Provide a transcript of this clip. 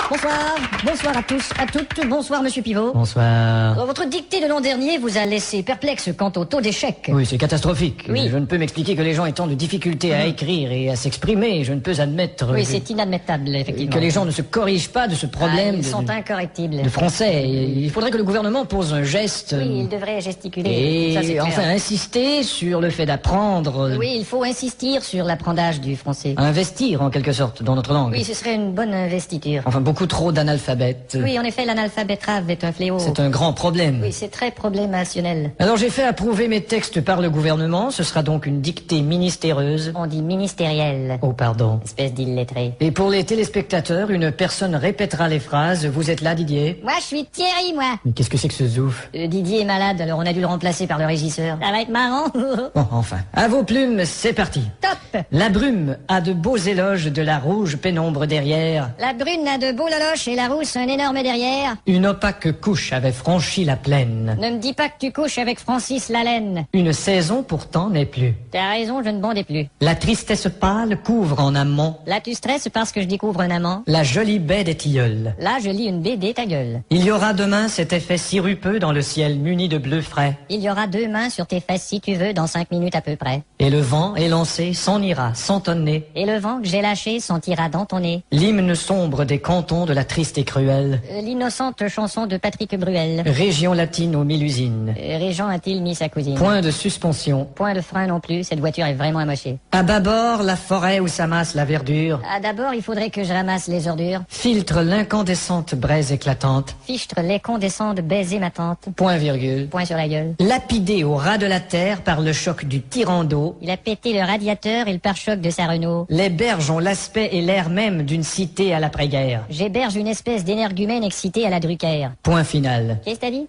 Bonsoir, bonsoir à tous, à toutes, bonsoir Monsieur Pivot. Bonsoir. Votre dictée de l'an dernier vous a laissé perplexe quant au taux d'échec. Oui, c'est catastrophique. Oui. Je ne peux m'expliquer que les gens aient tant de difficultés à écrire et à s'exprimer. Je ne peux admettre Oui, c'est inadmettable, effectivement. que les gens ne se corrigent pas de ce problème Ils sont de incorrectibles. français. Il faudrait que le gouvernement pose un geste Oui, il devrait gesticuler. Ça, c'est et clair. enfin insister sur le fait d'apprendre, Oui, il faut insister sur l'apprentissage du français. investir en quelque sorte dans notre langue. Oui, ce serait une bonne investiture. Enfin, beaucoup trop d'analphabètes. Oui, en effet, l'analphabétrave est un fléau. C'est un grand problème. Oui, c'est très problémationnel. Alors j'ai fait approuver mes textes par le gouvernement. Ce sera donc une dictée ministéreuse. On dit ministériel. Oh, pardon. Espèce d'illettré. Et pour les téléspectateurs, une personne répétera les phrases. Vous êtes là, Didier? Moi, je suis Thierry, moi. Mais qu'est-ce que c'est que ce zouf? Didier est malade, alors on a dû le remplacer par le régisseur. Ça va être marrant. Bon, enfin. À vos plumes, c'est parti. Top. La brume a de beaux éloges de la rouge pénombre derrière. La brune a de beaux loloches et la rousse un énorme derrière. Une opaque couche avait franchi la plaine. Ne me dis pas que tu couches avec Francis Lalaine. Une saison pourtant n'est plus. T'as raison, je ne bondais plus. La tristesse pâle couvre en amont Là, tu stresses parce que je découvre un amant. la jolie baie des tilleuls. Là, je lis une BD, ta gueule. Il y aura demain cet effet sirupeux dans le ciel muni de bleu frais. Il y aura 2 mains sur tes fesses si tu veux, dans 5 minutes à peu près. Et le vent élancé s'en ira sans tonner. Et le vent que j'ai lâché sentira dans ton nez. L'hymne sombre des cantons de la triste et cruelle L'innocente chanson de Patrick Bruel. région latine aux 1000 usines. Régent a-t-il mis sa cousine? Point de suspension. Point de frein non plus, cette voiture est vraiment amochée. À bâbord, la forêt où s'amasse la verdure Ah, d'abord, il faudrait que je ramasse les ordures. filtre l'incandescente braise éclatante. Fichtre les condescendent, baiser ma tante. Point virgule. Point sur la gueule. Lapidé au ras de la terre par le choc du tyran d'eau, Il a pété le radiateur et le pare-choc de sa Renault. les berges ont l'aspect et l'air même d'une cité à l'après-guerre. J'héberge une espèce d'énergumène excité à la Drucker. Point final. Qu'est-ce que t'as dit?